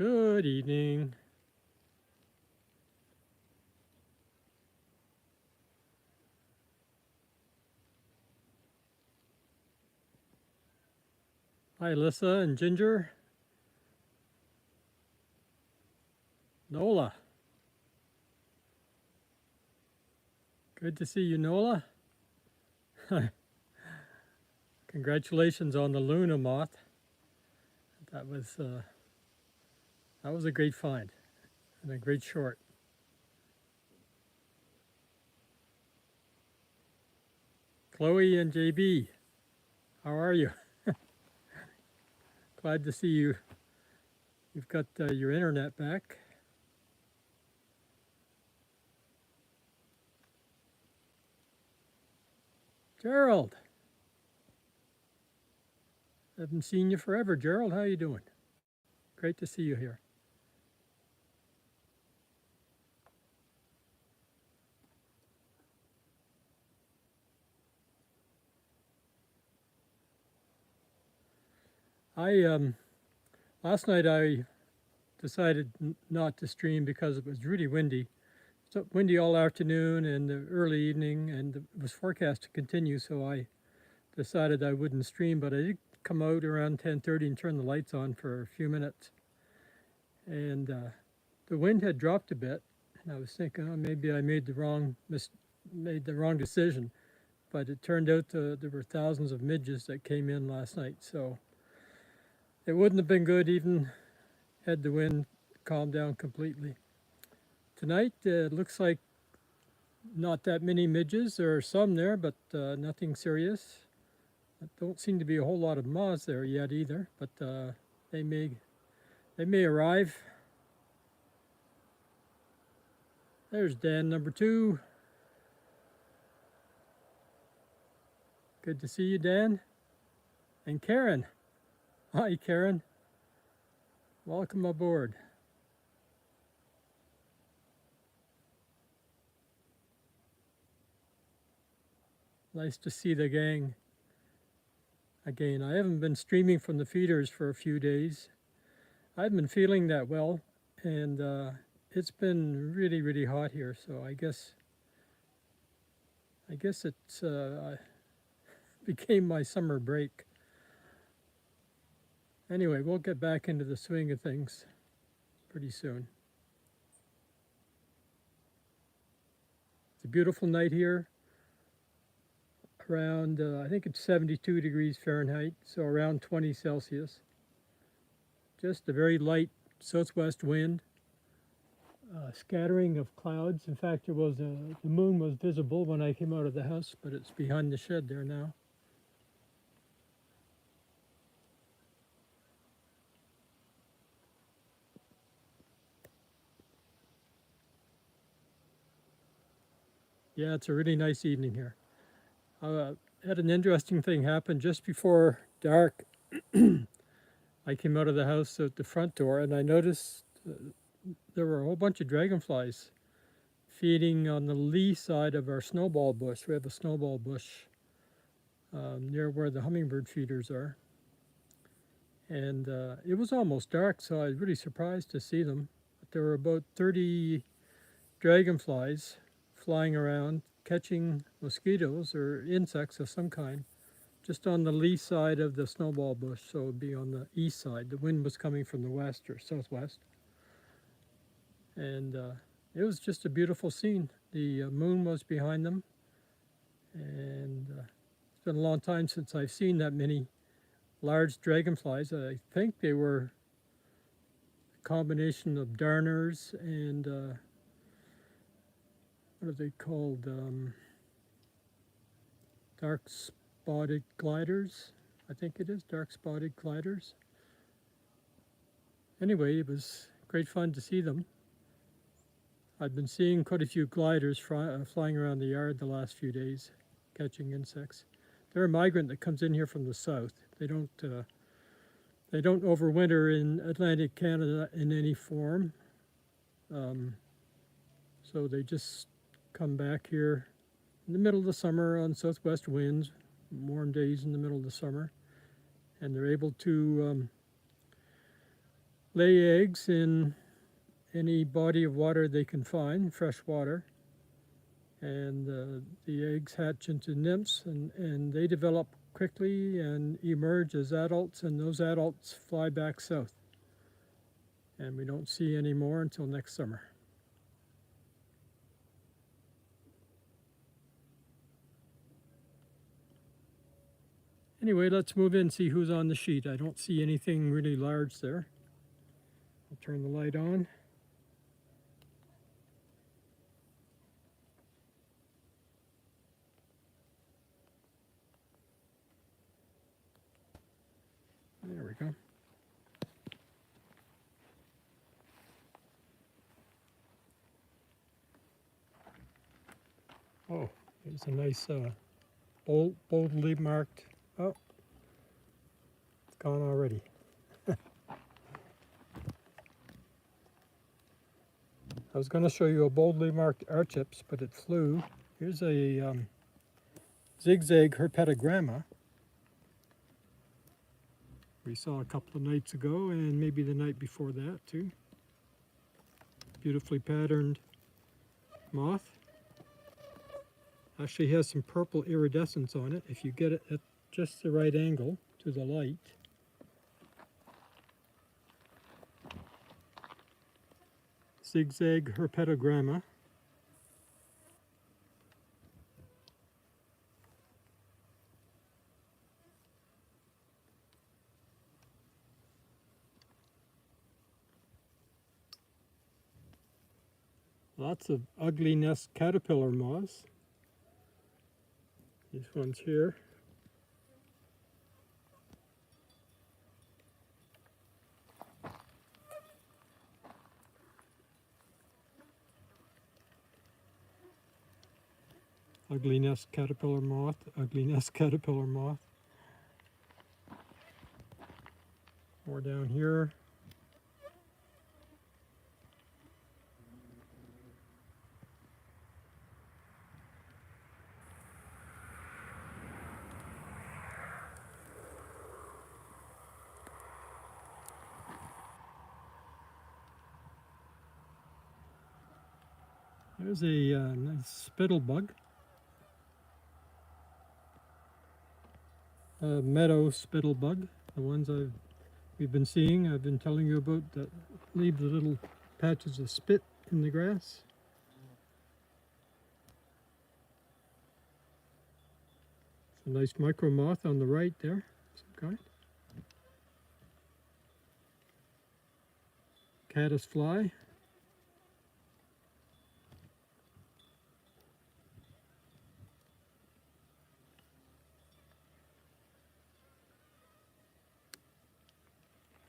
Good evening. Hi, Alyssa and Ginger. Nola. Good to see you, Nola. Congratulations on the Luna moth. That was uh, that was a great find and a great short. Chloe and JB, how are you? Glad to see you. You've got your internet back. Gerald. Haven't seen you forever, Gerald. How you doing? Great to see you here. Last night I decided not to stream because it was really windy. So windy all afternoon and the early evening, and it was forecast to continue. So I decided I wouldn't stream, but I did come out around 10:30 and turn the lights on for a few minutes. And the wind had dropped a bit, and I was thinking, oh, maybe I made the wrong decision. But it turned out there were thousands of midges that came in last night, so it wouldn't have been good even had the wind calmed down completely. Tonight it looks like not that many midges. There are some there, but nothing serious. Don't seem to be a whole lot of moths there yet either, but they may arrive. There's Dan number 2. Good to see you, Dan. And Karen. Hi, Karen. Welcome aboard. Nice to see the gang again. I haven't been streaming from the feeders for a few days. I haven't been feeling that well, and it's been really, really hot here. So I guess it's became my summer break. Anyway, we'll get back into the swing of things pretty soon. It's a beautiful night here. Around, I think it's 72 degrees Fahrenheit, so around 20 Celsius. Just a very light southwest wind, scattering of clouds. In fact, the moon was visible when I came out of the house, but it's behind the shed there now. Yeah, it's a really nice evening here. Had an interesting thing happen just before dark. I came out of the house at the front door, and I noticed there were a whole bunch of dragonflies feeding on the lee side of our snowball bush. We have a snowball bush near where the hummingbird feeders are. And it was almost dark, so I was really surprised to see them. But there were about 30 dragonflies flying around, catching mosquitoes or insects of some kind, just on the lee side of the snowball bush, so it would be on the east side. The wind was coming from the west or southwest. And it was just a beautiful scene. The moon was behind them, and it's been a long time since I've seen that many large dragonflies. I think they were a combination of darners and what are they called? Dark spotted gliders. I think it is dark spotted gliders. Anyway, it was great fun to see them. I've been seeing quite a few gliders flying around the yard the last few days, catching insects. They're a migrant that comes in here from the south. They don't overwinter in Atlantic Canada in any form. So they just come back here in the middle of the summer on southwest winds, warm days in the middle of the summer, and they're able to lay eggs in any body of water they can find, fresh water. And the eggs hatch into nymphs, and they develop quickly and emerge as adults, and those adults fly back south. And we don't see any more until next summer. Anyway, let's move in and see who's on the sheet. I don't see anything really large there. I'll turn the light on. There we go. Oh, there's a nice boldly marked. Oh, it's gone already. I was going to show you a boldly marked archips, but it flew. Here's a zigzag herpetogramma we saw a couple of nights ago, and maybe the night before that too. Beautifully patterned moth. Actually has some purple iridescence on it if you get it at just the right angle to the light. Zigzag herpetogramma. Lots of ugly nest caterpillar moths. These ones here. Ugly nest caterpillar moth, ugly nest caterpillar moth. More down here. There's a nice spittle bug. Meadow spittle bug, the ones we've been seeing, I've been telling you about, that leave the little patches of spit in the grass. It's a nice micro moth on the right there, some kind. Caddisfly.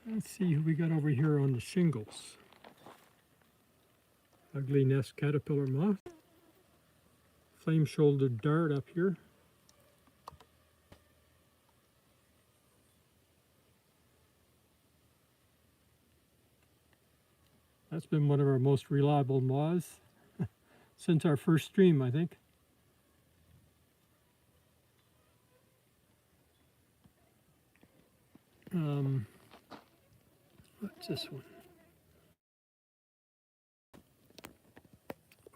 Let's see who we got over here on the shingles. Ugly nest caterpillar moth. Flame-shouldered dart up here. That's been one of our most reliable moths since our first stream, I think. What's this one?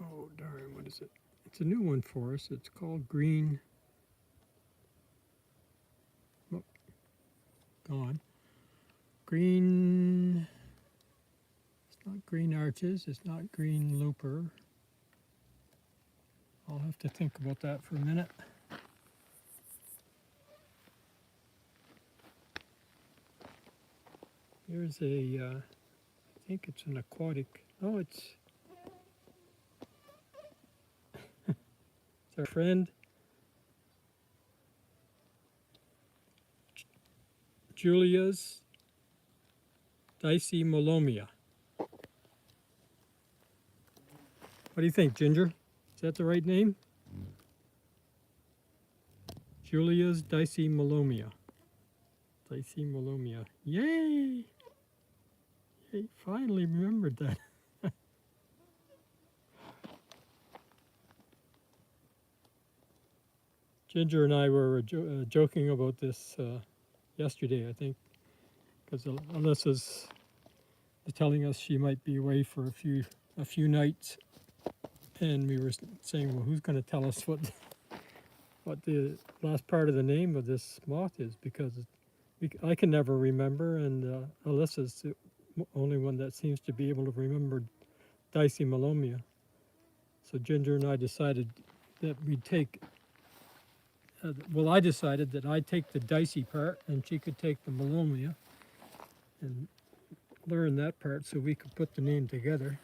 Oh darn, what is it? It's a new one for us. It's called green. Oh, gone. Green. It's not green arches. It's not green looper. I'll have to think about that for a minute. Here's a, I think it's an aquatic, oh, it's our friend Julia's dicey molomia. What do you think, Ginger? Is that the right name? Julia's dicey molomia. Dicey molomia. Yay! Yay, finally remembered that. Ginger and I were joking about this yesterday, I think, because Alyssa's telling us she might be away for a few nights, and we were saying, well, who's going to tell us what the last part of the name of this moth is, because I can never remember, and Alyssa's the only one that seems to be able to remember Dicymolomia. So Ginger and I decided that we'd take, well, I decided that I'd take the dicey part and she could take the Molomia and learn that part so we could put the name together.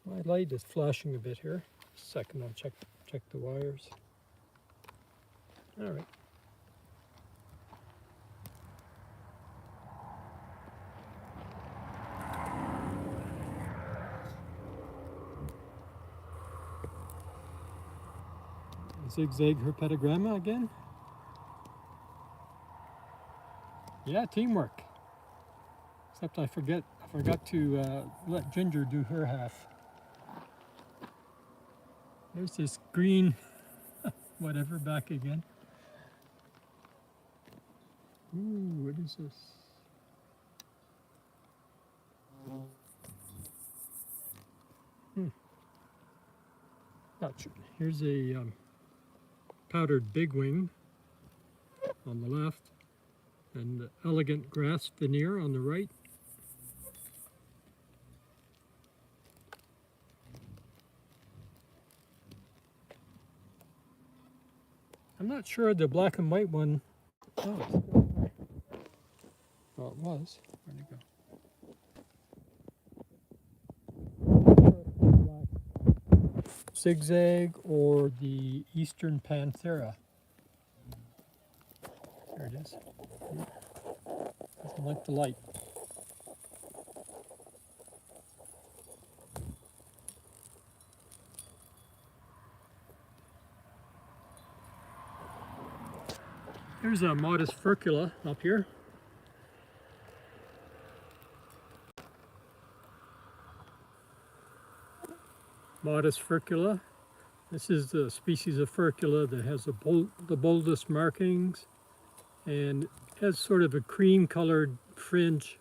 My light is flashing a bit here. Just a second, I'll check the wires. All right. Zigzag herpetogramma again. Yeah, teamwork. Except I forgot to let Ginger do her half. There's this green whatever back again. Ooh, what is this? Not sure. Here's a powdered bigwing on the left, and elegant grass veneer on the right. I'm not sure the black and white one. Oh, it's still there. Well, it was. Where'd it go? Zigzag or the Eastern Panthera. There it is. Doesn't like the light. There's a modest furcula up here. Modest furcula. This is the species of furcula that has the boldest markings and has sort of a cream colored fringe.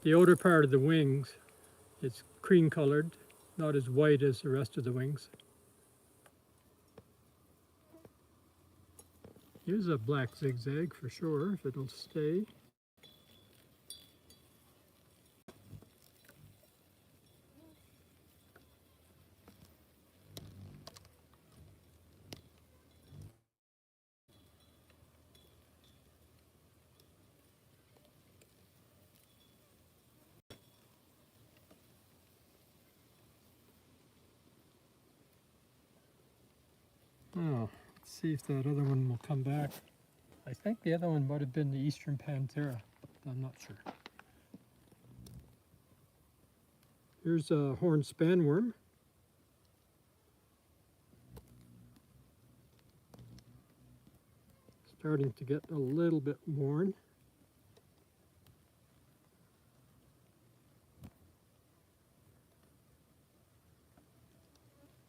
The outer part of the wings is cream colored, not as white as the rest of the wings. Here's a black zigzag for sure, if it'll stay. Oh, let's see if that other one will come back. I think the other one might have been the Eastern Panthera. I'm not sure. Here's a horned spanworm. Starting to get a little bit worn.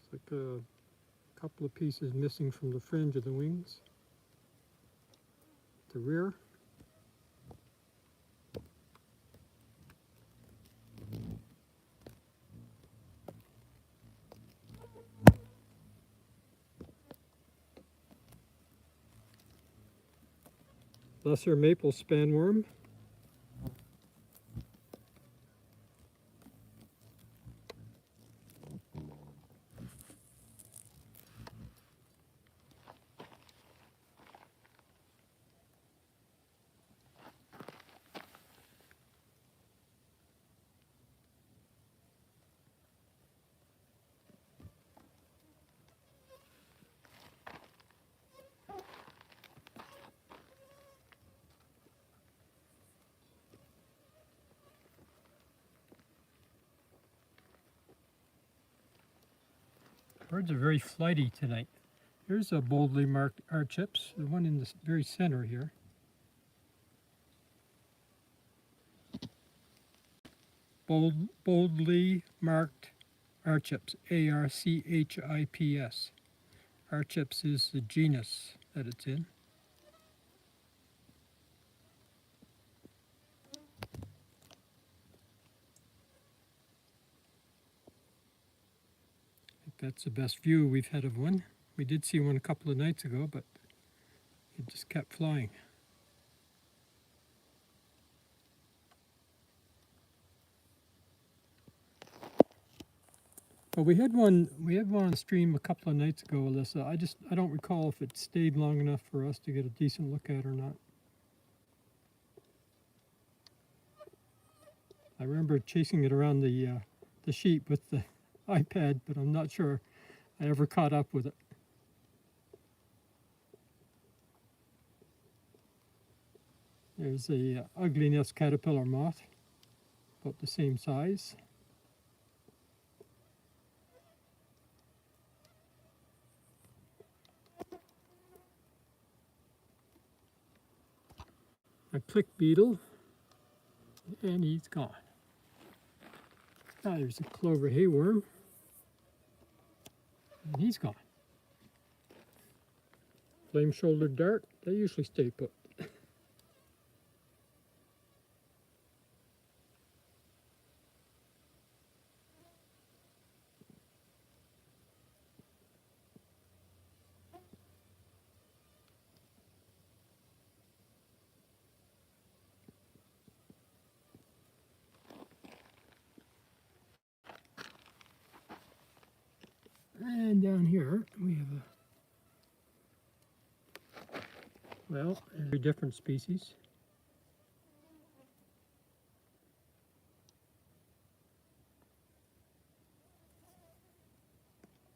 It's like a couple of pieces missing from the fringe of the wings. The rear. Lesser maple spanworm. Birds are very flighty tonight. Here's a boldly marked archips, the one in the very center here. Boldly marked archips, A-R-C-H-I-P-S. Archips is the genus. that it's in. I think that's the best view we've had of one. We did see one a couple of nights ago, but it just kept flying. Well, we had one on the stream a couple of nights ago, Alyssa. I don't recall if it stayed long enough for us to get a decent look at or not. I remember chasing it around the sheep with the iPad, but I'm not sure I ever caught up with it. There's a ugliness caterpillar moth, about the same size. A click beetle, and he's gone. Now there's a clover hayworm, and he's gone. Flame-shouldered dart, they usually stay put. And down here we have a very different species.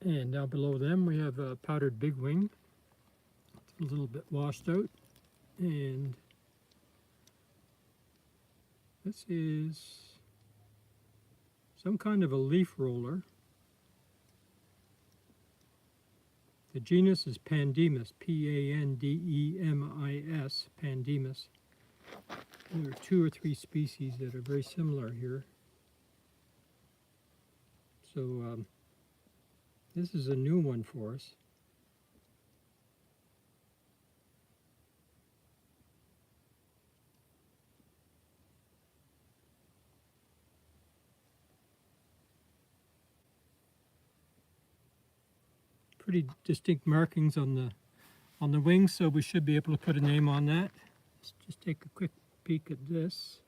And down below them we have a powdered bigwing. It's a little bit washed out. And this is some kind of a leaf roller. The genus is Pandemus, P-A-N-D-E-M-I-S, Pandemus. There are 2 or 3 species that are very similar here. So this is a new one for us. Pretty distinct markings on the wings, so we should be able to put a name on that. Let's just take a quick peek at this.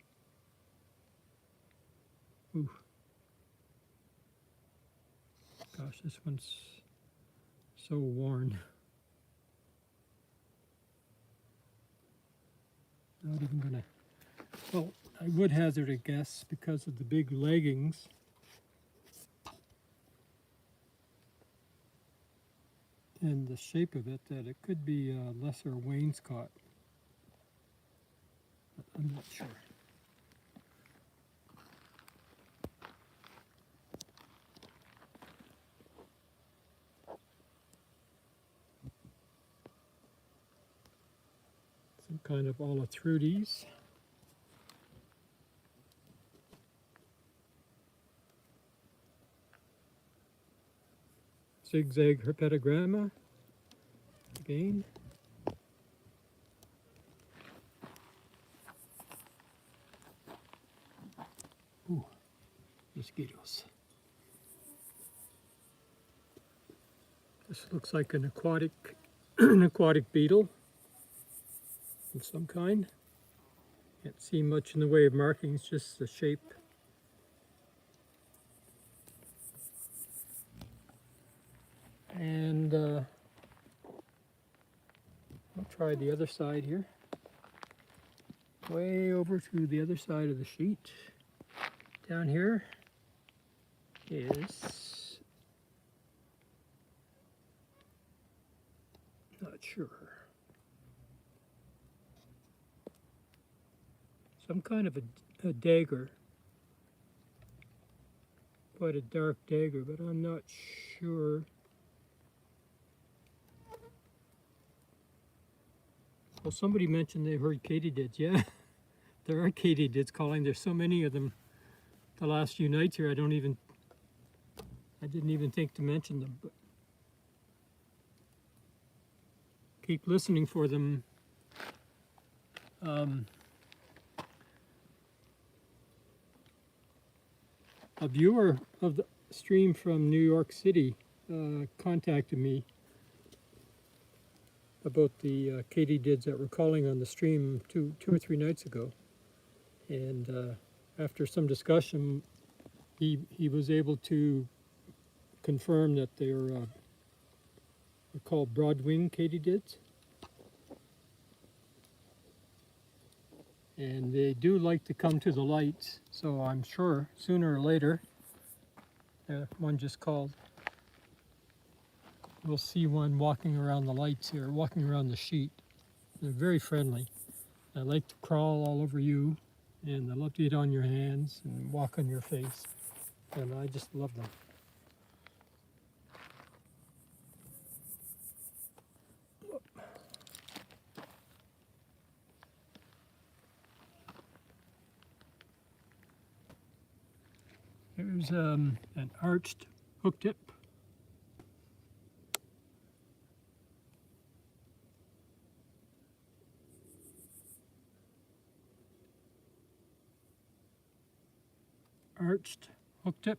Ooh. Gosh, this one's so worn. Not even gonna, well, I would hazard a guess because of the big leggings. And the shape of it, that it could be a lesser wainscot. But I'm not sure. Some kind of Olathrudes. Zigzag herpetogramma, again. Ooh, mosquitoes. This looks like an aquatic, an aquatic beetle of some kind. Can't see much in the way of markings, just the shape. And I'll try the other side here. Way over to the other side of the sheet. Down here is, not sure, some kind of a dagger. Quite a dark dagger, but I'm not sure. Well, somebody mentioned they heard katydids. Yeah, there are katydids calling. There's so many of them the last few nights here. I didn't even think to mention them. But keep listening for them. A viewer of the stream from New York City contacted me about the katydids that were calling on the stream two or three nights ago. And after some discussion, he was able to confirm that they're called broad-winged katydids. And they do like to come to the lights, so I'm sure sooner or later, one just called, we'll see one walking around the lights here, walking around the sheet. They're very friendly. They like to crawl all over you, and they love to get on your hands and walk on your face. And I just love them. Here's an arched hook tip. Arched hook tip.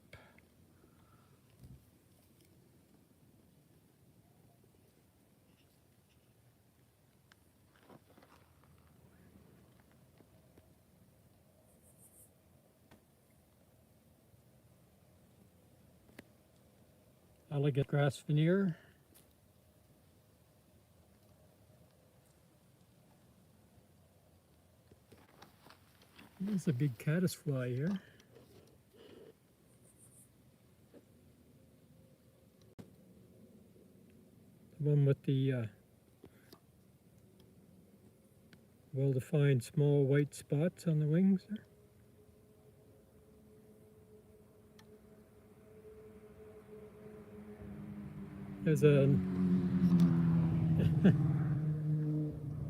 Elegant grass veneer. There's a big caddisfly here. The one with the well-defined small white spots on the wings there. There's a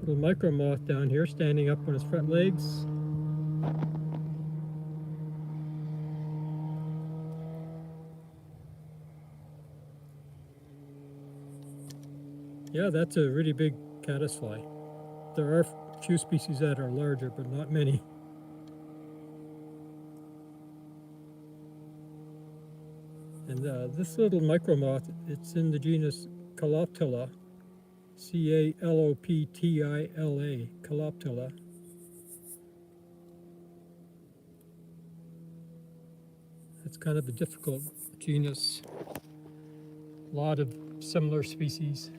little micro moth down here standing up on his front legs. Yeah, that's a really big caddisfly. There are a few species that are larger, but not many. And this little micro moth, it's in the genus Caloptila, C-A-L-O-P-T-I-L-A, Caloptila. It's kind of a difficult genus, a lot of similar species.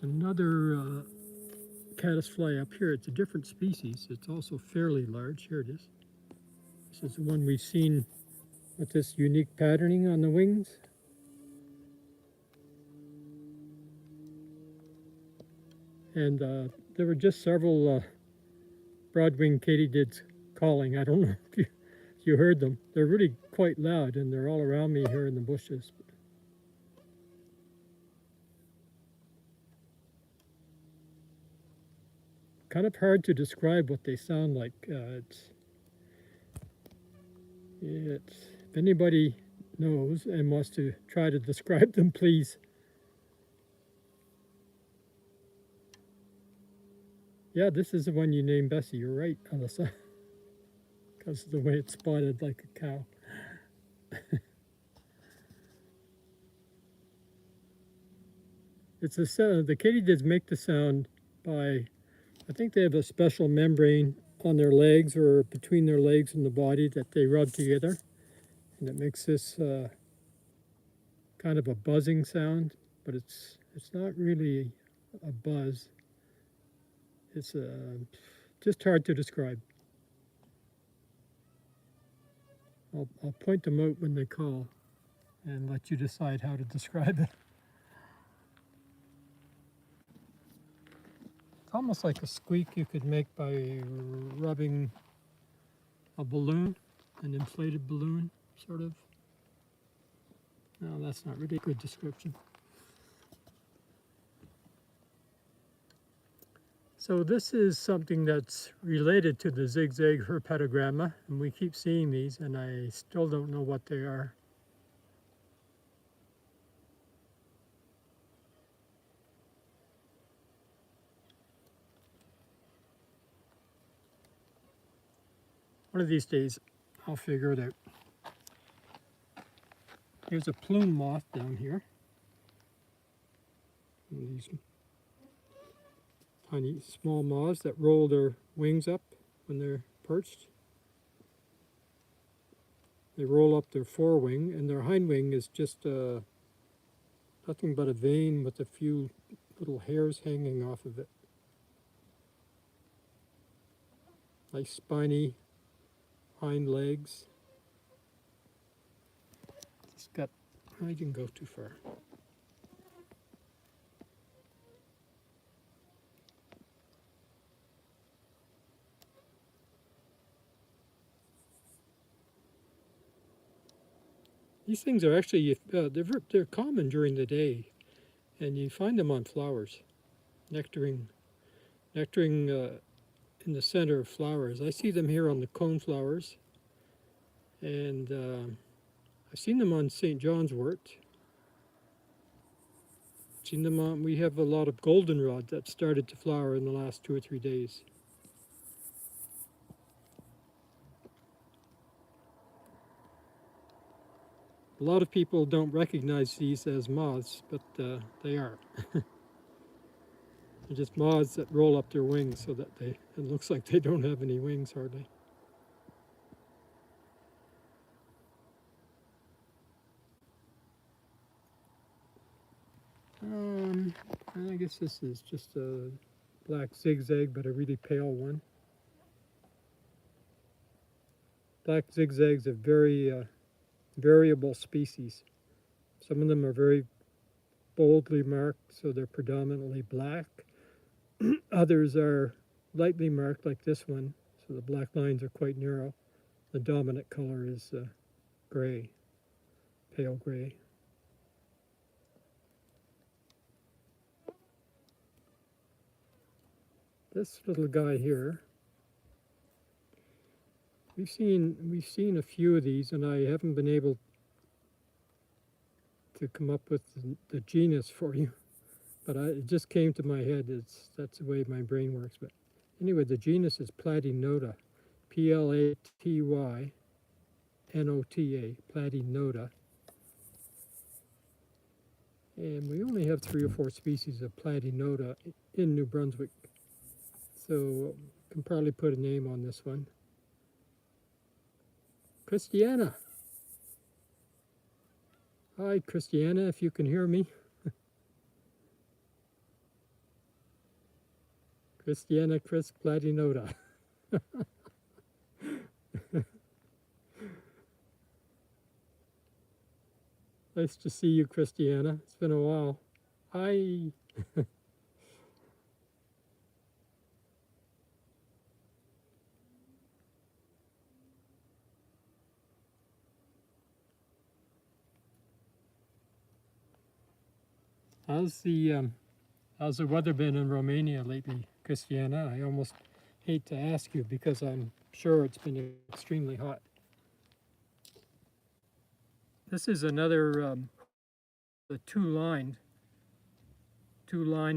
There's another caddisfly up here. It's a different species. It's also fairly large. Here it is. This is the one we've seen with this unique patterning on the wings. And there were just several broad-winged katydids calling. I don't know if you heard them. They're really quite loud, and they're all around me here in the bushes. Kind of hard to describe what they sound like. If anybody knows and wants to try to describe them, please. Yeah, this is the one you named Bessie. You're right, Alyssa, because of the way it's spotted like a cow. It's a sound. The katydids make the sound by, I think they have a special membrane on their legs or between their legs and the body that they rub together, and it makes this kind of a buzzing sound, but it's not really a buzz. It's just hard to describe. I'll point them out when they call and let you decide how to describe it. It's almost like a squeak you could make by rubbing a balloon, an inflated balloon, sort of. No, that's not really a good description. So this is something that's related to the zigzag herpetogramma, and we keep seeing these, and I still don't know what they are. One of these days, I'll figure it out. Here's a plume moth down here. And these tiny small moths that roll their wings up when they're perched. They roll up their forewing, and their hind wing is just nothing but a vein with a few little hairs hanging off of it. Nice spiny hind legs. It's got, I didn't go too far. These things are actually, they're common during the day, and you find them on flowers, nectaring in the center of flowers. I see them here on the cone flowers, and I've seen them on St. John's wort. Seen them on, we have a lot of goldenrod that started to flower in the last 2 or 3 days. A lot of people don't recognize these as moths, but they are. They're just moths that roll up their wings so that it looks like they don't have any wings hardly. I guess this is just a black zigzag, but a really pale one. Black zigzags are very variable species. Some of them are very boldly marked, so they're predominantly black. Others are lightly marked, like this one, so the black lines are quite narrow. The dominant color is gray, pale gray. This little guy here, we've seen a few of these, and I haven't been able to come up with the genus for you, but it just came to my head. That's the way my brain works. But anyway, the genus is Platynota, Platynota, Platynota. And we only have 3 or 4 species of Platynota in New Brunswick, so can probably put a name on this one. Christiana. Hi, Christiana, if you can hear me. Christiana Chris Platynota. Nice to see you, Christiana. It's been a while. Hi. How's the weather been in Romania lately, Christiana? I almost hate to ask you because I'm sure it's been extremely hot. This is another the two-lined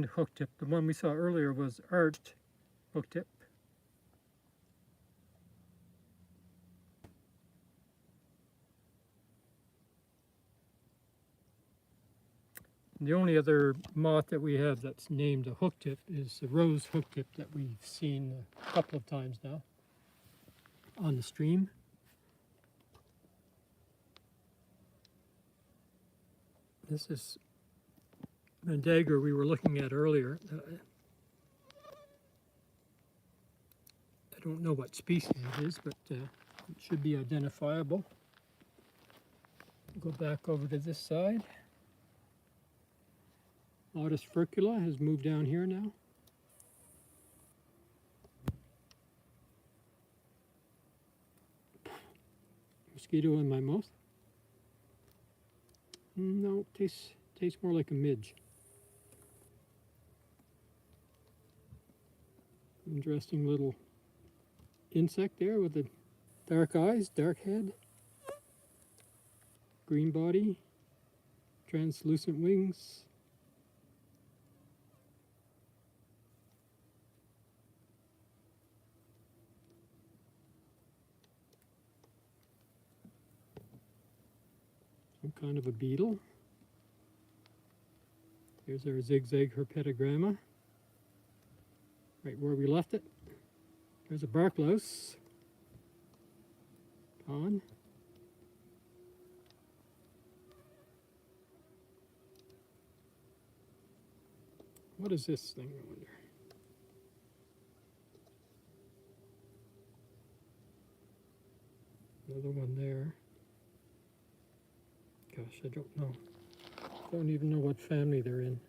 hook tip. The one we saw earlier was arched hook tip. The only other moth that we have that's named a hook tip is the rose hook tip that we've seen a couple of times now on the stream. This is the dagger we were looking at earlier. I don't know what species it is, but it should be identifiable. Go back over to this side. Lotus furcula has moved down here now. Mosquito in my mouth? No, tastes more like a midge. Interesting little insect there with the dark eyes, dark head, green body, translucent wings. Some kind of a beetle. Here's our zigzag herpetogramma, right where we left it. There's a bark louse. On. What is this thing, I wonder? Another one there. Gosh, I don't know. Don't even know what family they're in.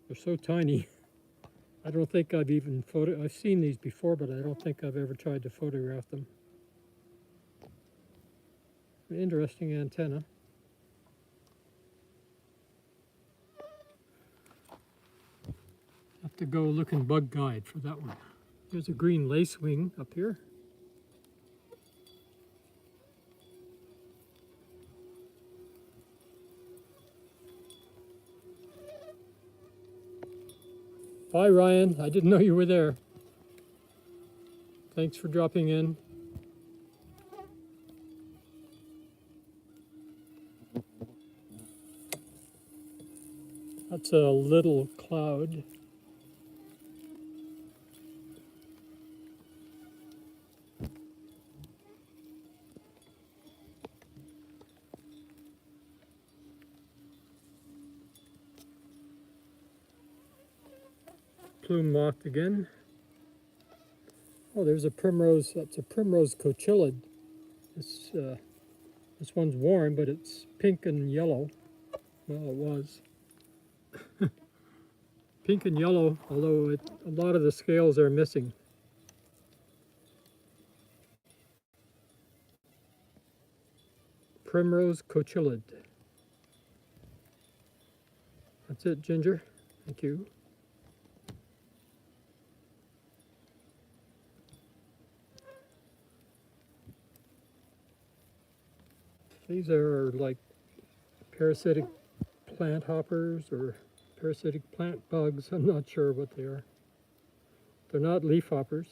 They're so tiny. I don't think I've even I've seen these before, but I don't think I've ever tried to photograph them. An interesting antenna. Have to go look in Bug Guide for that one. There's a green lacewing up here. Bye, Ryan. I didn't know you were there. Thanks for dropping in. That's a little cloud. Plume moth again. Oh, there's a primrose. That's a primrose cochillid. This one's warm, but it's pink and yellow. Well, it was pink and yellow, although a lot of the scales are missing. Primrose cochillid. That's it, Ginger. Thank you. These are like parasitic plant hoppers or parasitic plant bugs. I'm not sure what they are. They're not leaf hoppers.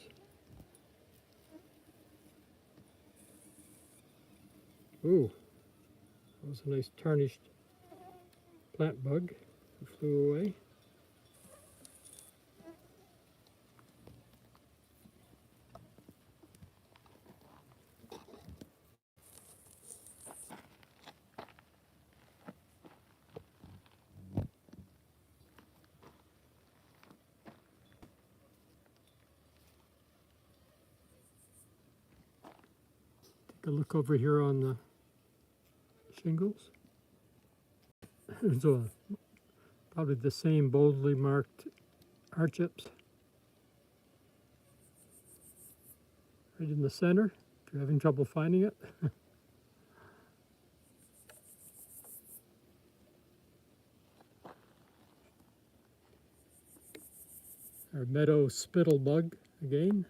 Ooh, that was a nice tarnished plant bug who flew away. Take a look over here on the shingles. There's probably the same boldly marked archips. Right in the center, if you're having trouble finding it. Our meadow spittle bug again.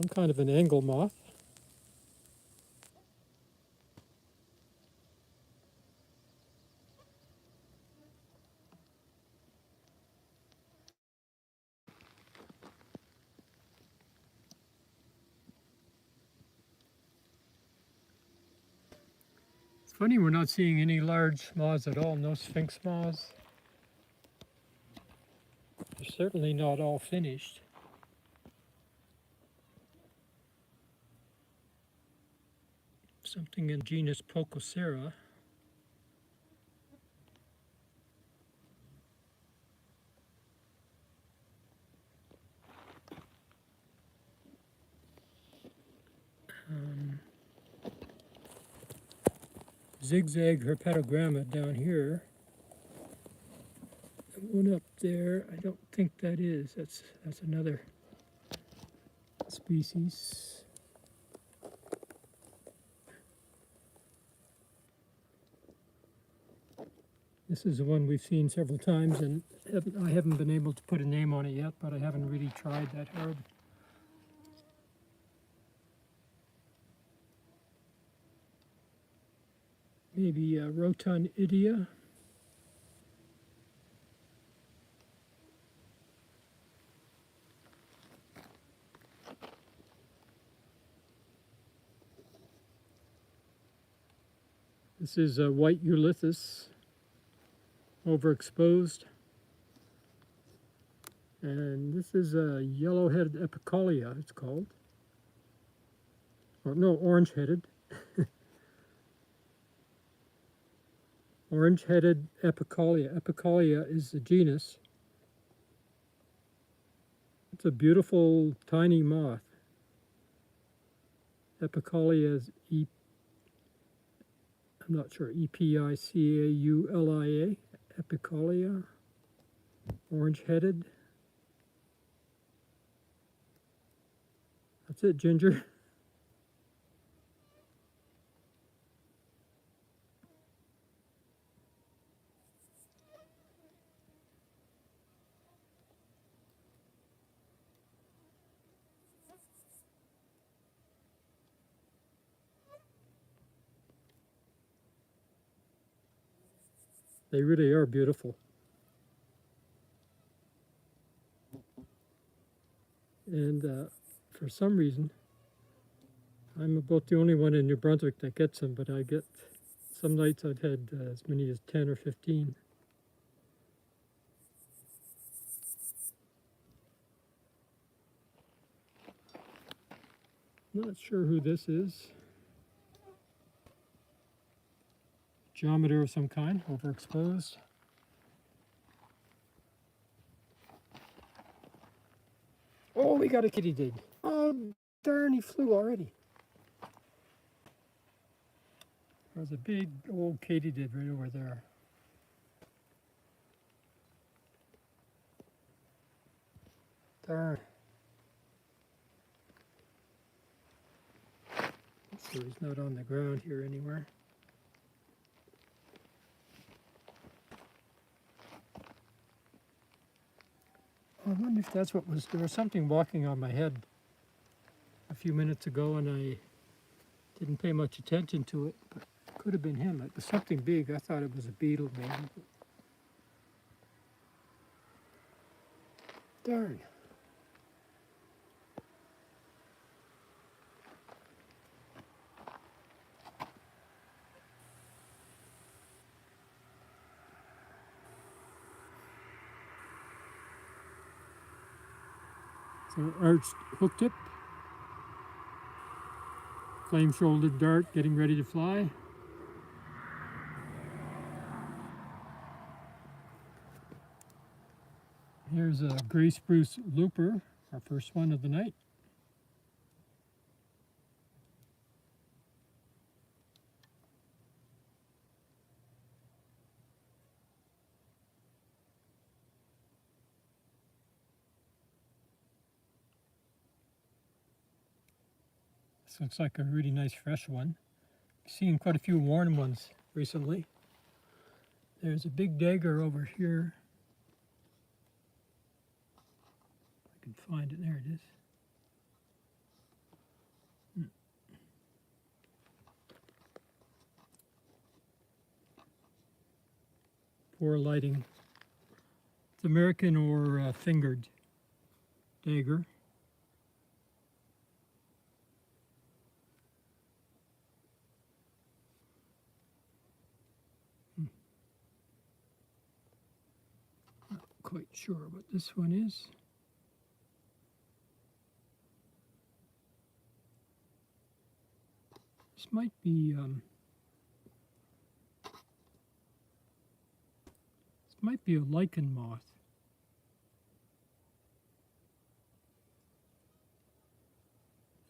Some kind of an angle moth. It's funny we're not seeing any large moths at all, no sphinx moths. They're certainly not all finished. Something in genus Pococera. Zigzag herpetogramma down here. one up there, I don't think that is. That's another species. This is the one we've seen several times, and I haven't been able to put a name on it yet, but I haven't really tried that hard. Maybe Rotunidia. This is a white Ulysses, overexposed. And this is a yellow-headed epicolia, it's called. Or no, orange-headed. Orange-headed epicolia. Epicolia is the genus. It's a beautiful tiny moth. Epicolia is I'm not sure, Epicaulia, Epicolia, orange-headed. That's it, Ginger. They really are beautiful. And for some reason, I'm about the only one in New Brunswick that gets them, but I get, some nights I've had as many as 10 or 15. Not sure who this is. Geometer of some kind, overexposed. Oh, we got a katydid. Oh, darn, he flew already. There's a big old katydid right over there. Darn. So he's not on the ground here anywhere. I wonder if that's what was, there was something walking on my head a few minutes ago and I didn't pay much attention to it, but it could have been him. It was something big. I thought it was a beetle maybe. Darn. So arched hook tip, flame-shouldered dart getting ready to fly. Here's a gray spruce looper, our first one of the night. This looks like a really nice fresh one. I've seen quite a few worn ones recently. There's a big dagger over here. I can find it. There it is. Poor lighting. It's American or fingered dagger. Not quite sure what this one is. This might be a lichen moth.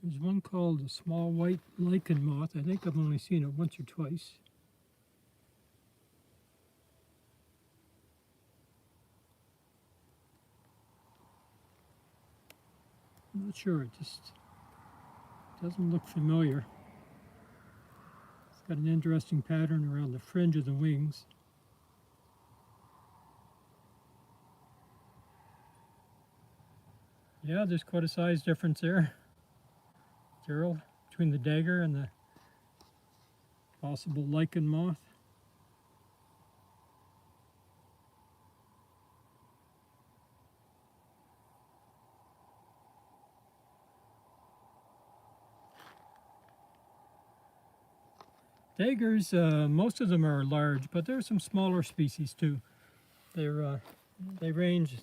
There's one called a small white lichen moth. I think I've only seen it once or twice. I'm not sure, it just doesn't look familiar. It's got an interesting pattern around the fringe of the wings. Yeah, there's quite a size difference there, Gerald, between the dagger and the possible lichen moth. Daggers, most of them are large, but there are some smaller species too. They range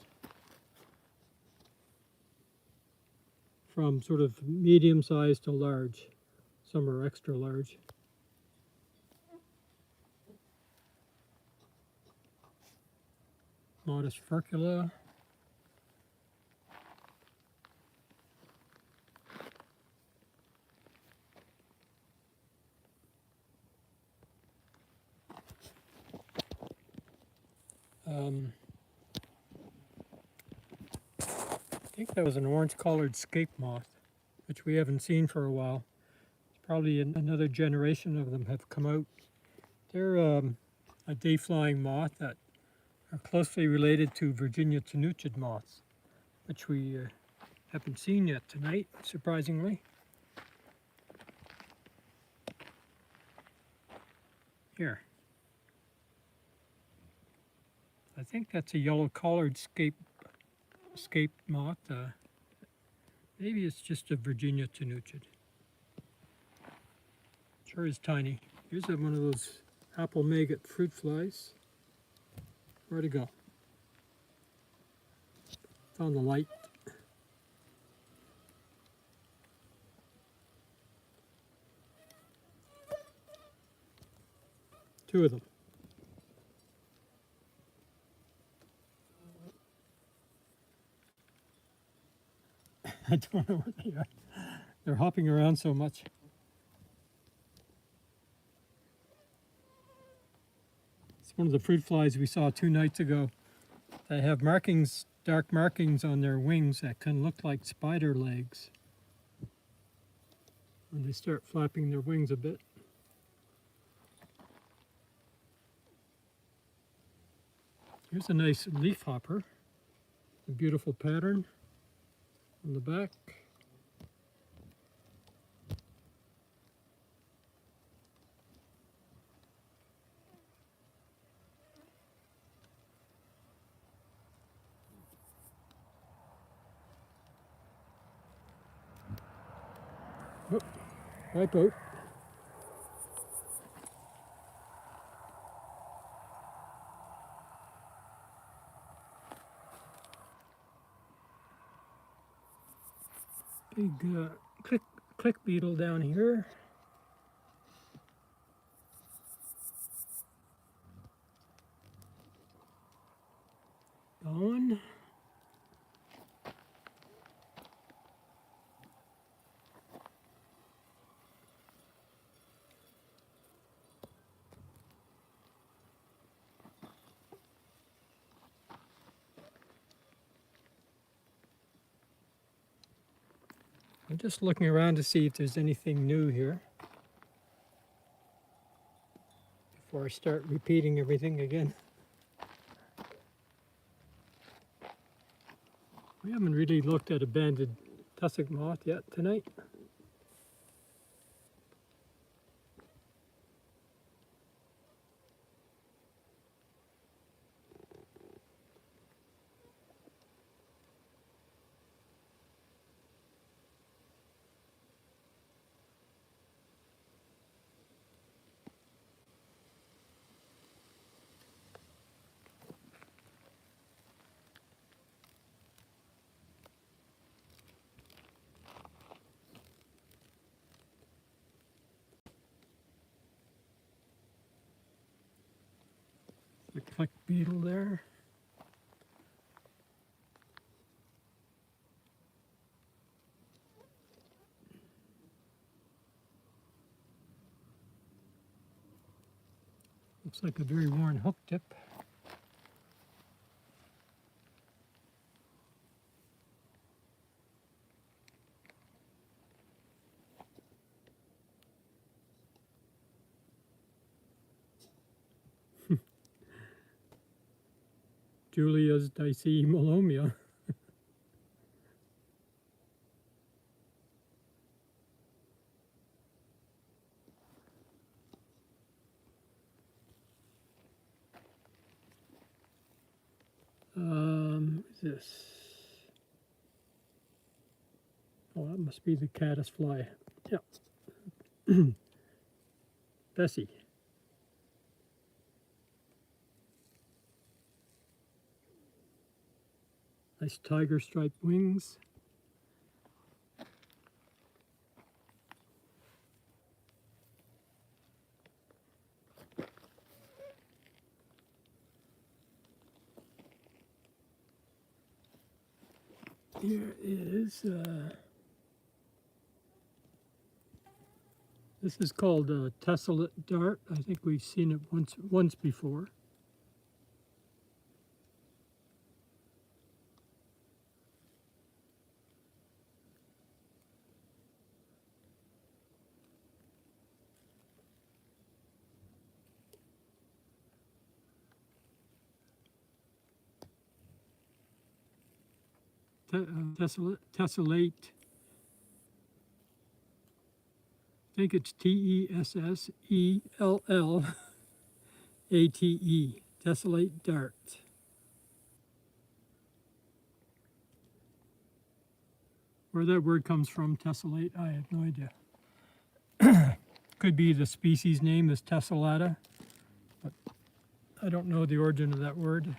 from sort of medium size to large. Some are extra large. Modest furcula. I think that was an orange-collared scape moth, which we haven't seen for a while. Probably another generation of them have come out. They're a day-flying moth that are closely related to Virginia tenucid moths, which we haven't seen yet tonight, surprisingly. Here. I think that's a yellow-collared scape moth. Maybe it's just a Virginia tenucid. Sure is tiny. Here's one of those apple maggot fruit flies. Where'd it go? Found the light. Two of them. I don't know where they are. They're hopping around so much. It's one of the fruit flies we saw 2 nights ago. They have markings, dark markings on their wings that can look like spider legs when they start flapping their wings a bit. Here's a nice leaf hopper. A beautiful pattern on the back. Whoop, wipe out. Big click beetle down here. Gone. I'm just looking around to see if there's anything new here before I start repeating everything again. We haven't really looked at a banded tussock moth yet tonight. The click beetle there. Looks like a very worn hook tip. Julia's Dicymolomia. What's this? Oh, that must be the caddisfly. Yeah. Bessie. Nice tiger striped wings. Here is, this is called a tessellate dart. I think we've seen it once before. Tessellate. I think it's Tessellate. Tessellate dart. Where that word comes from, tessellate, I have no idea. Could be the species name is tessellata, but I don't know the origin of that word.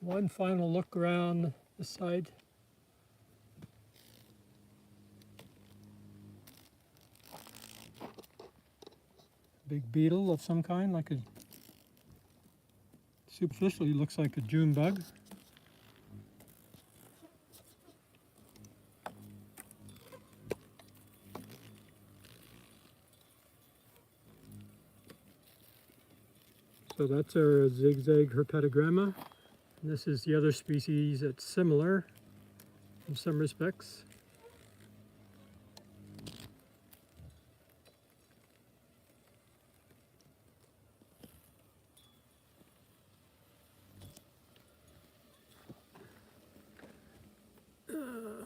One final look around the side. Big beetle of some kind, like a, superficially looks like a June bug. So that's our zigzag herpetogramma. And this is the other species that's similar in some respects.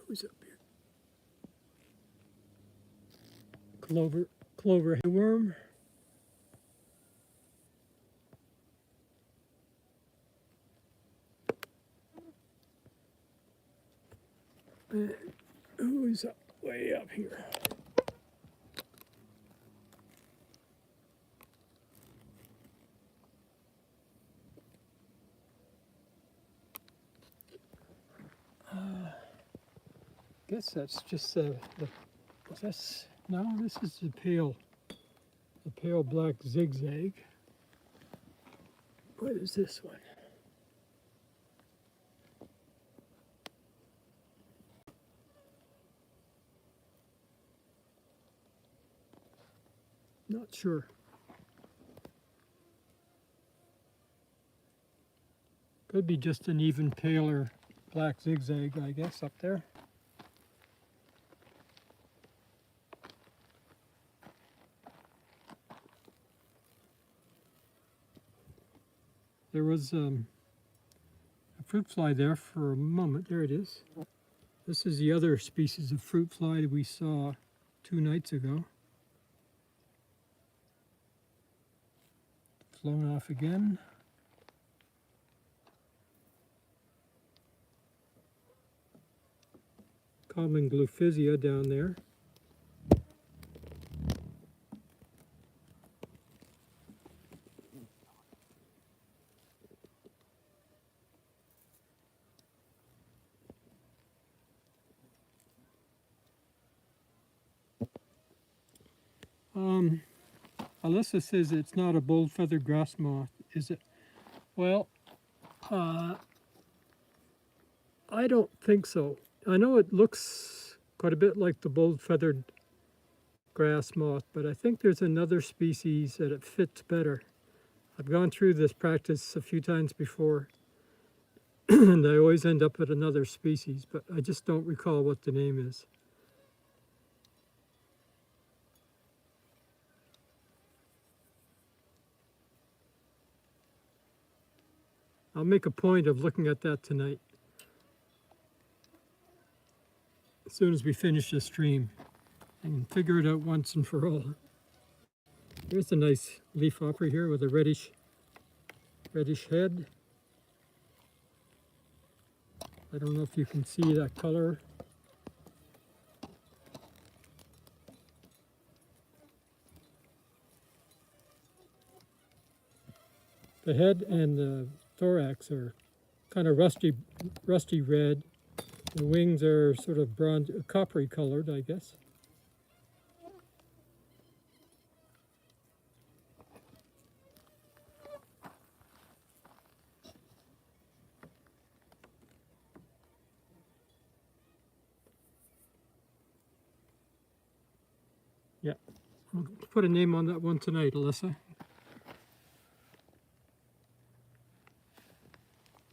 Who's up here? Clover worm. And who's up way up here? I guess that's just the this. No, this is the pale black zigzag. What is this one? Not sure. Could be just an even paler black zigzag, I guess, up there. There was a fruit fly there for a moment. There it is. This is the other species of fruit fly that we saw 2 nights ago. Flown off again. Common gluphisia down there. Alyssa says it's not a bold-feathered grass moth, is it? Well, I don't think so. I know it looks quite a bit like the bold-feathered grass moth, but I think there's another species that it fits better. I've gone through this practice a few times before, and I always end up at another species, but I just don't recall what the name is. I'll make a point of looking at that tonight, as soon as we finish the stream, and figure it out once and for all. Here's a nice leafhopper here with a reddish head. I don't know if you can see that color. The head and the thorax are kind of rusty red. The wings are sort of bronze, coppery colored, I guess. Yeah, I'll put a name on that one tonight, Alyssa.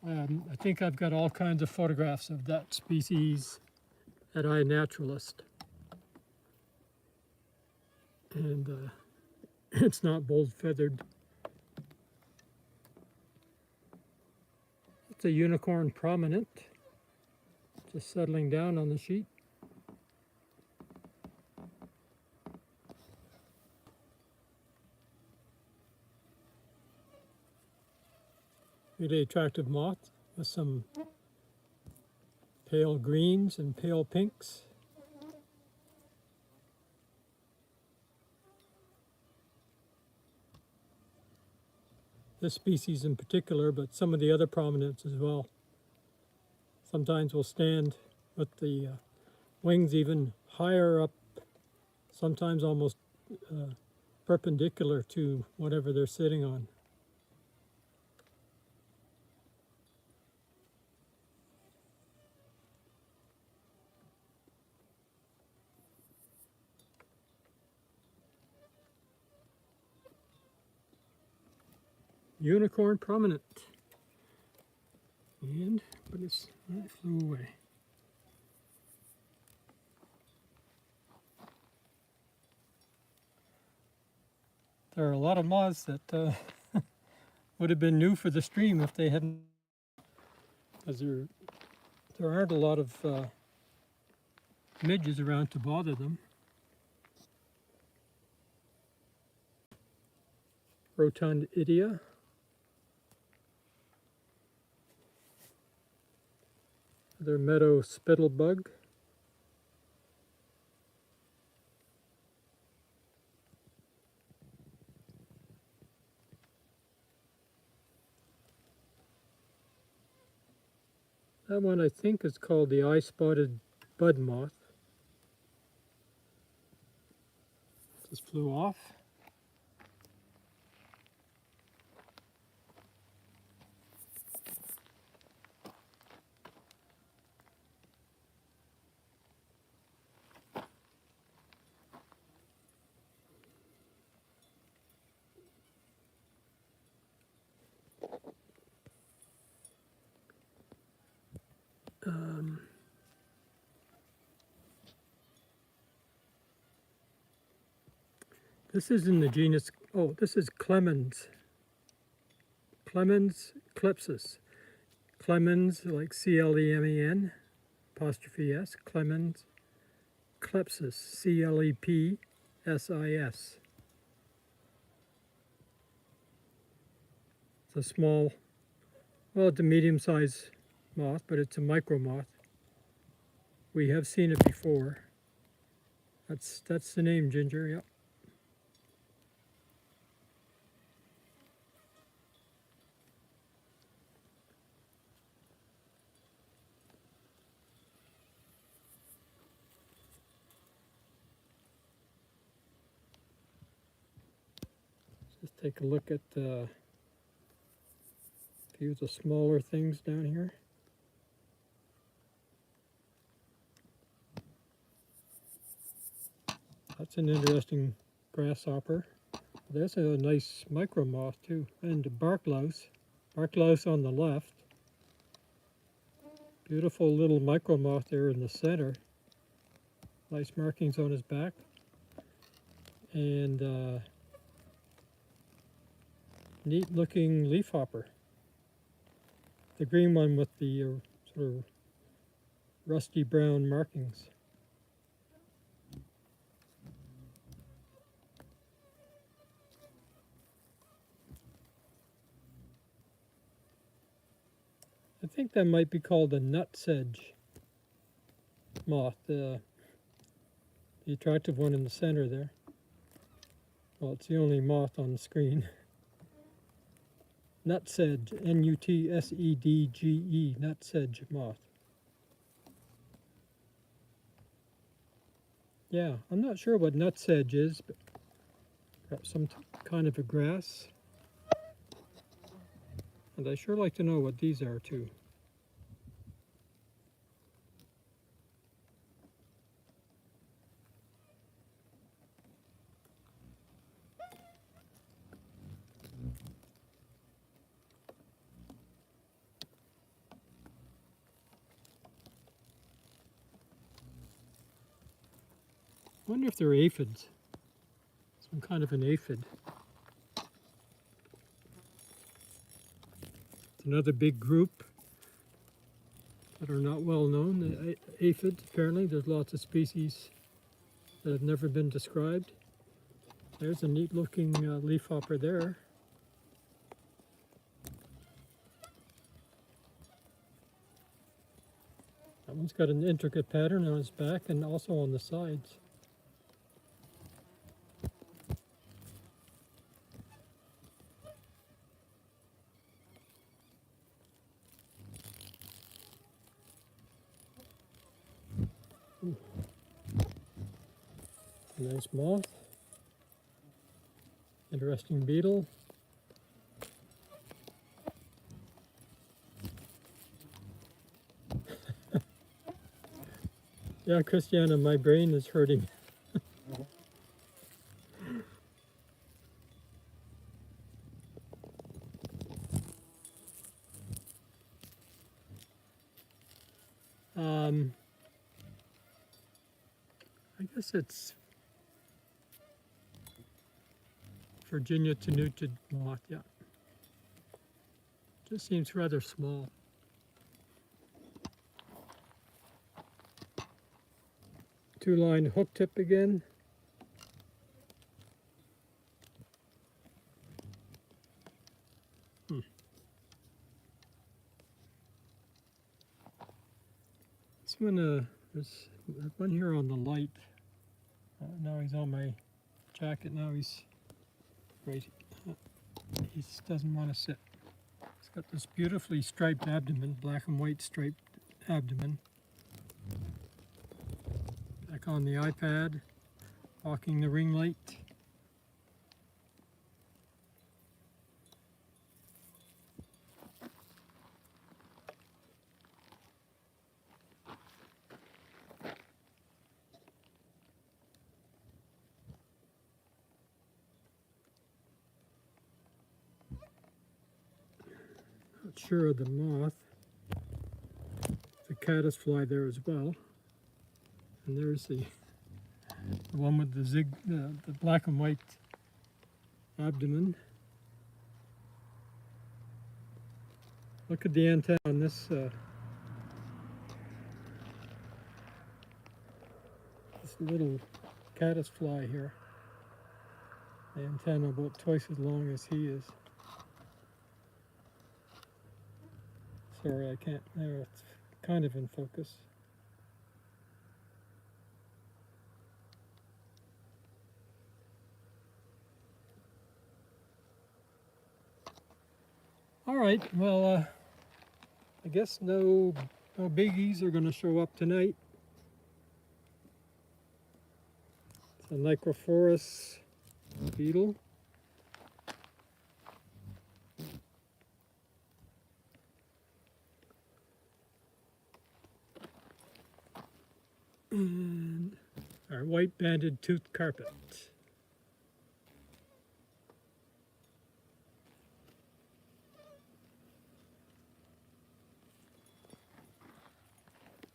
I think I've got all kinds of photographs of that species at iNaturalist. And it's not bold-feathered. It's a unicorn prominent, just settling down on the sheet. Really attractive moth with some pale greens and pale pinks. This species in particular, but some of the other prominents as well. Sometimes will stand with the wings even higher up, sometimes almost perpendicular to whatever they're sitting on. Unicorn prominent. And, but it flew away. There are a lot of moths that would have been new for the stream if they hadn't, because there aren't a lot of midges around to bother them. Rotundidea. Another meadow spittlebug. That one I think is called the eye-spotted bud moth. Just flew off. This is in the genus, oh, this is Clemens. Clemens Clepsis. Clemens, like C-L-E-M-E-N, apostrophe S, Clemens Clepsis, C-L-E-P-S-I-S. It's a small, well, it's a medium-sized moth, but it's a micro moth. We have seen it before. That's the name, Ginger, yep. Just take a look at a few of the smaller things down here. That's an interesting grasshopper. There's a nice micro moth too, and a bark louse. Bark louse on the left. Beautiful little micro moth there in the center. Nice markings on his back. And neat looking leafhopper. the green one with the sort of rusty brown markings. I think that might be called a nutsedge moth, the attractive one in the center there. Well, it's the only moth on the screen. Nutsedge, N-U-T-S-E-D-G-E, nutsedge moth. Yeah, I'm not sure what nutsedge is, but perhaps some kind of a grass. And I sure like to know what these are too. I wonder if they're aphids. Some kind of an aphid. It's another big group that are not well known, the aphids. Apparently there's lots of species that have never been described. There's a neat looking leafhopper there. That one's got an intricate pattern on its back and also on the sides. A nice moth. Interesting beetle. Yeah, Christiana, my brain is hurting. I guess it's Virginia tenuted moth, yeah. Just seems rather small. Two-line hook tip again. This one, there's one here on the light. Now he's on my jacket. Now he's right. He just doesn't want to sit. He's got this beautifully striped abdomen, black and white striped abdomen. Back on the iPad, walking the ring light. Not sure of the moth. The caddisfly there as well. And there's the one with the black and white abdomen. Look at the antenna on this this little caddisfly here. The antenna about twice as long as he is. Sorry, I can't. There, it's kind of in focus. All right, well, I guess no biggies are going to show up tonight. It's a Nichrophorus beetle. And our white banded tooth carpet.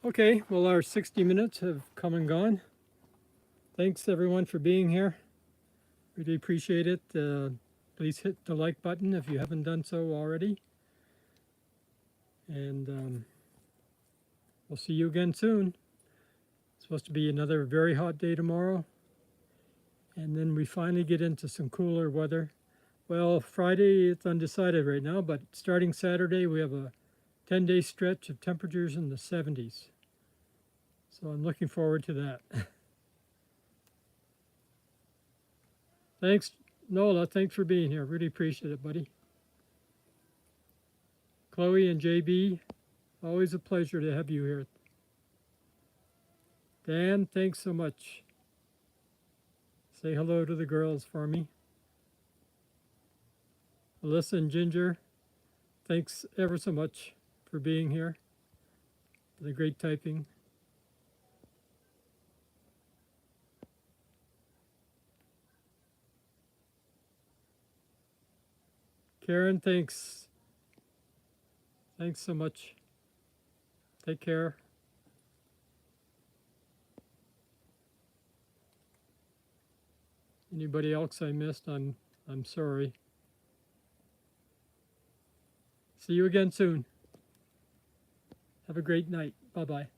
Okay, well, our 60 minutes have come and gone. Thanks everyone for being here. Really appreciate it. Please hit the like button if you haven't done so already. And we'll see you again soon. It's supposed to be another very hot day tomorrow. And then we finally get into some cooler weather. Well, Friday, it's undecided right now, but starting Saturday, we have a 10-day stretch of temperatures in the 70s. So I'm looking forward to that. Thanks, Nola. Thanks for being here. Really appreciate it, buddy. Chloe and JB, always a pleasure to have you here. Dan, thanks so much. Say hello to the girls for me. Alyssa and Ginger, thanks ever so much for being here. For the great typing. Karen, thanks. Thanks so much. Take care. Anybody else I missed, I'm sorry. See you again soon. Have a great night. Bye-bye.